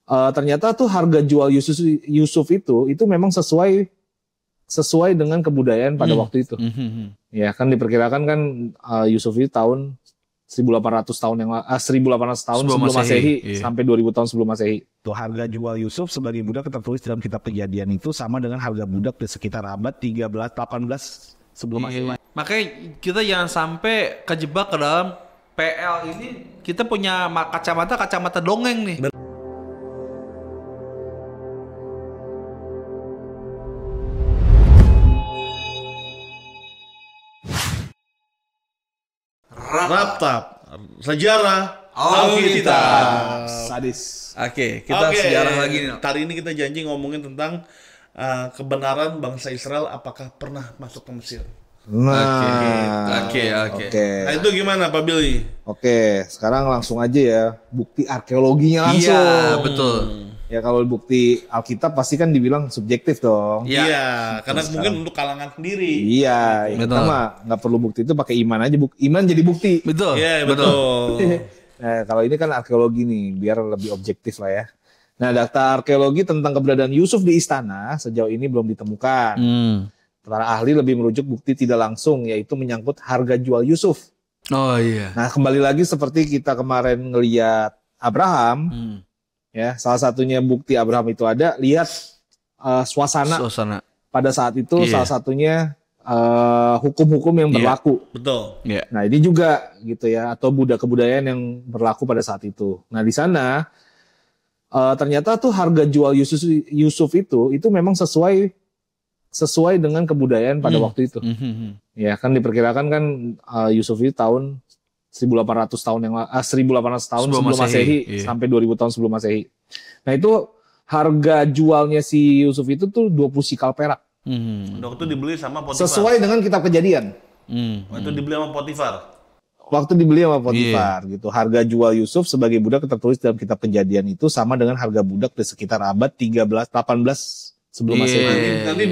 Ternyata tuh harga jual Yusuf itu memang sesuai dengan kebudayaan pada waktu itu. Ya kan diperkirakan kan Yusuf itu tahun 1800 tahun 1800 tahun sebelum Masehi sampai 2000 tahun sebelum Masehi. Tuh harga jual Yusuf sebagai budak tertulis dalam kitab Kejadian itu sama dengan harga budak di sekitar abad 13-18 sebelum Masehi. Makanya kita jangan sampai kejebak ke dalam PL ini. Kita punya kacamata dongeng nih. Raptap Sejarah Alkitab. Sadis. Oke, kita sejarah lagi nih. Hari ini kita janji ngomongin tentang kebenaran bangsa Israel apakah pernah masuk ke Mesir. Oke. Nah itu gimana Pak Billy? Oke, sekarang langsung aja ya bukti arkeologinya langsung. Iya, betul. Ya kalau bukti Alkitab pasti kan dibilang subjektif dong. Iya, karena mungkin untuk kalangan sendiri. Iya, kita mah nggak perlu bukti itu, pakai iman aja. Iman jadi bukti. Betul. Iya, betul. Nah, kalau ini kan arkeologi nih, biar lebih objektif lah ya. Nah, data arkeologi tentang keberadaan Yusuf di istana sejauh ini belum ditemukan. Para ahli lebih merujuk bukti tidak langsung, yaitu menyangkut harga jual Yusuf. Oh iya. Nah, kembali lagi seperti kita kemarin ngelihat Abraham, ya salah satunya bukti Abraham itu ada, lihat suasana pada saat itu, salah satunya hukum-hukum yang berlaku. Betul. Nah, ini juga gitu ya, atau kebudayaan yang berlaku pada saat itu. Nah, di sana ternyata tuh harga jual Yusuf itu memang sesuai dengan kebudayaan pada waktu itu. Ya kan diperkirakan kan Yusuf itu tahun 1800 tahun 1800 tahun sebelum Masehi sampai 2000 tahun sebelum Masehi. Nah, itu harga jualnya si Yusuf itu tuh 20 sikal perak. Waktu dibeli sama Potifar. Sesuai dengan kitab Kejadian. Waktu dibeli sama Potifar. Waktu dibeli sama Potifar gitu. Harga jual Yusuf sebagai budak tertulis dalam kitab Kejadian itu sama dengan harga budak di sekitar abad 18 sebelum Masehi. Nanti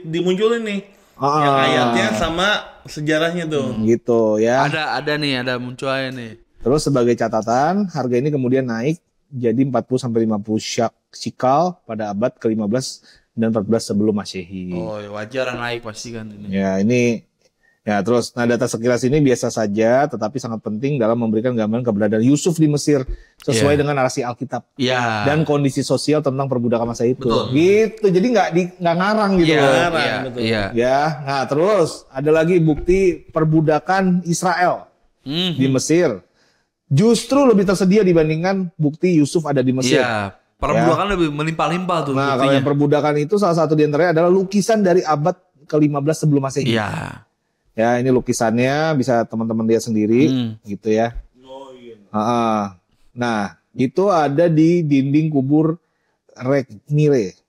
dimunculin nih yang ayatnya sama sejarahnya tuh. Gitu ya. Ada muncul aja nih. Terus sebagai catatan, harga ini kemudian naik jadi 40 sampai 50 sikal pada abad ke-15 dan 14 sebelum Masehi. Oh, wajar naik pasti kan ini. Ya, ini ya terus data sekilas ini biasa saja tetapi sangat penting dalam memberikan gambaran keberadaan Yusuf di Mesir sesuai dengan narasi Alkitab dan kondisi sosial tentang perbudakan masa itu. Betul. Gitu. Jadi nggak ngarang gitu loh. Ya, nah terus ada lagi bukti perbudakan Israel di Mesir. Justru lebih tersedia dibandingkan bukti Yusuf ada di Mesir. Iya, perbudakan lebih melimpah-limpah tuh. Nah, kalau yang perbudakan itu salah satu diantaranya adalah lukisan dari abad ke-15 sebelum Masehi. Iya. Ya, ini lukisannya bisa teman-teman lihat sendiri, gitu ya. Nah, itu ada di dinding kubur Rekmire,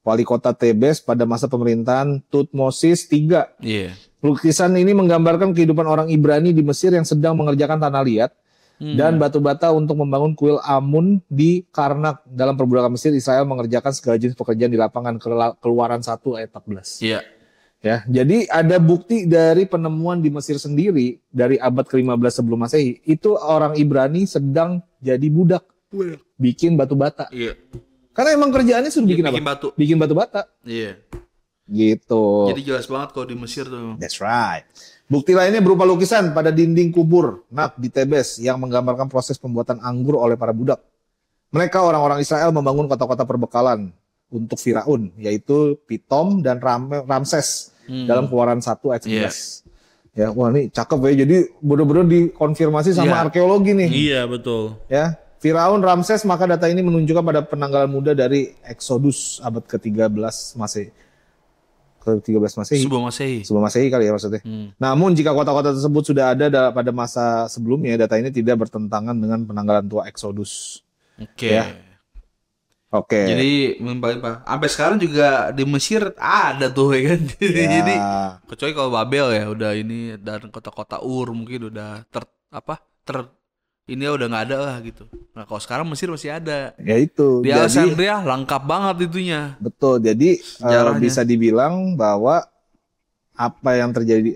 wali kota Tebes pada masa pemerintahan Tutmosis III. Lukisan ini menggambarkan kehidupan orang Ibrani di Mesir yang sedang mengerjakan tanah liat dan batu bata untuk membangun kuil Amun di Karnak. Dalam perbudakan Mesir, Israel mengerjakan segala jenis pekerjaan di lapangan. Keluaran 1 ayat 14. Ya, jadi ada bukti dari penemuan di Mesir sendiri dari abad ke-15 sebelum Masehi. Itu orang Ibrani sedang jadi budak. Bikin batu bata. Karena emang kerjaannya sudah bikin apa? Bikin batu bata. Gitu. Jadi jelas banget kalau di Mesir tuh. That's right. Bukti lainnya berupa lukisan pada dinding kubur Nak di Tebes yang menggambarkan proses pembuatan anggur oleh para budak. Mereka orang-orang Israel membangun kota-kota perbekalan untuk Firaun, yaitu Pitom dan Ramses dalam Keluaran 1 ayat 11. Ya, wah ini cakep ya. Jadi benar-benar dikonfirmasi sama arkeologi nih. Iya, betul. Ya, Firaun, Ramses, maka data ini menunjukkan pada penanggalan muda dari Exodus abad ke-13 Masehi. Ke-13 Masehi. Sebelum Masehi kali ya maksudnya. Namun jika kota-kota tersebut sudah ada pada masa sebelumnya, data ini tidak bertentangan dengan penanggalan tua Exodus. Jadi sampai sekarang juga di Mesir ada tuh ya kan. Jadi kecuali kalau Babel ya udah ini, dan kota-kota mungkin udah ini udah nggak ada lah gitu. Nah kalau sekarang Mesir masih ada. Ya itu. Di Alexandria lengkap banget itunya. Betul. Jadi bisa dibilang bahwa apa yang terjadi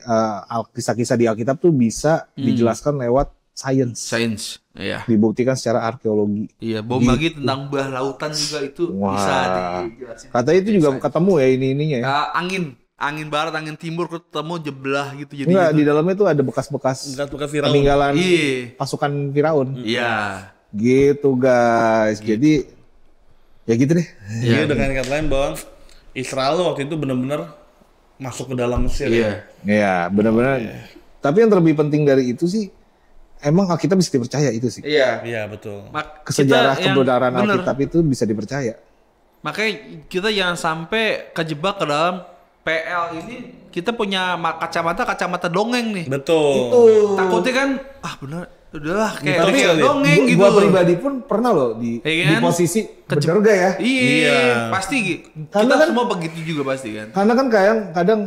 kisah-kisah di Alkitab tuh bisa dijelaskan lewat sains. Iya. Dibuktikan secara arkeologi. Iya, bom lagi tentang bah lautan juga itu bisa dijelasin. Katanya itu juga ketemu ya ininya ya. Angin barat, angin timur ketemu jebelah gitu jadi. Enggak, gitu. di dalamnya tuh ada bekas-bekas Firaun. peninggalan Iya. pasukan Firaun. Iya. Gitu guys. Jadi ya gitu deh. Jadi dengan kata lain bahwa Israel waktu itu benar-benar masuk ke dalam Mesir. Iya. Ya, benar-benar. Tapi yang terlebih penting dari itu sih, emang Alkitab bisa dipercaya itu sih. Iya. Iya, betul. Sejarah kebenaran Alkitab itu bisa dipercaya. Makanya kita jangan sampai kejebak ke dalam PL ini. Kita punya kacamata dongeng nih. Betul. Takutnya kan, benar, udahlah kayak Tapi dongeng gitu. Gua pribadi pun pernah loh di posisi bener gak ya? Iya, pasti. Kita kan, semua begitu juga pasti kan. Karena kan kadang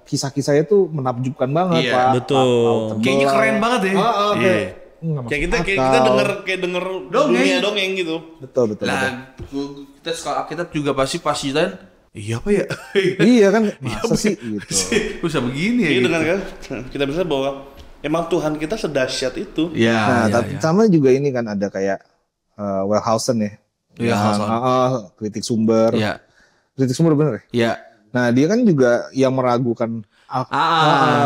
kisah-kisahnya tuh menakjubkan banget, Pak. Betul. Kayaknya keren banget ya. Kayak kita denger dunia dongeng gitu. Betul. Nah, kita sekolah Alkitab juga pasti dan iya apa ya? Iya kan, masa sih gitu. Bisa begini ya. Iya, Gitu. dengan kan kita bisa bahwa emang Tuhan kita sedahsyat itu. Iya. Nah, sama juga ini kan ada kayak Wellhausen ya. Iya, kritik sumber. Iya. Kritik sumber bener ya? Iya. Nah, dia kan juga yang meragukan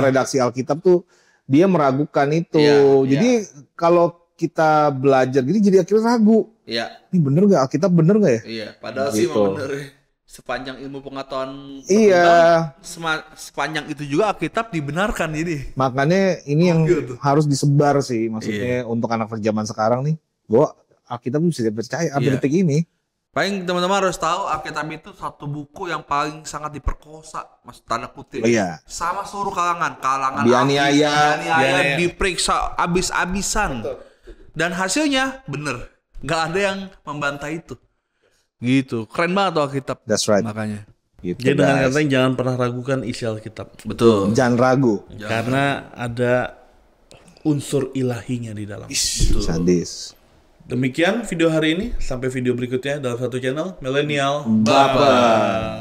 redaksi Alkitab tuh, dia meragukan itu. Jadi kalau kita belajar gini jadi akhirnya ragu. Iya. Ini bener gak? Alkitab bener gak ya? Iya, padahal sih memang bener ya. Sepanjang ilmu pengetahuan sepanjang itu juga Alkitab dibenarkan jadi. Makanya ini yang harus disebar sih, maksudnya untuk anak zaman sekarang nih, bahwa Alkitab bisa dipercaya detik ini. Paling teman-teman harus tahu Alkitab itu satu buku yang paling sangat diperkosa, mas tanda kutip. Iya. Sama seluruh kalangan dianiaya, diperiksa abis-abisan. Dan hasilnya bener, nggak ada yang membantah itu. Gitu, keren banget tuh Alkitab. That's right. Makanya. Gitu, Jadi dengan katanya jangan pernah ragukan isi Alkitab. Betul. Jangan ragu. Karena ada unsur ilahinya di dalam. Sadis. Demikian video hari ini. Sampai video berikutnya dalam satu channel Millennial Bapak.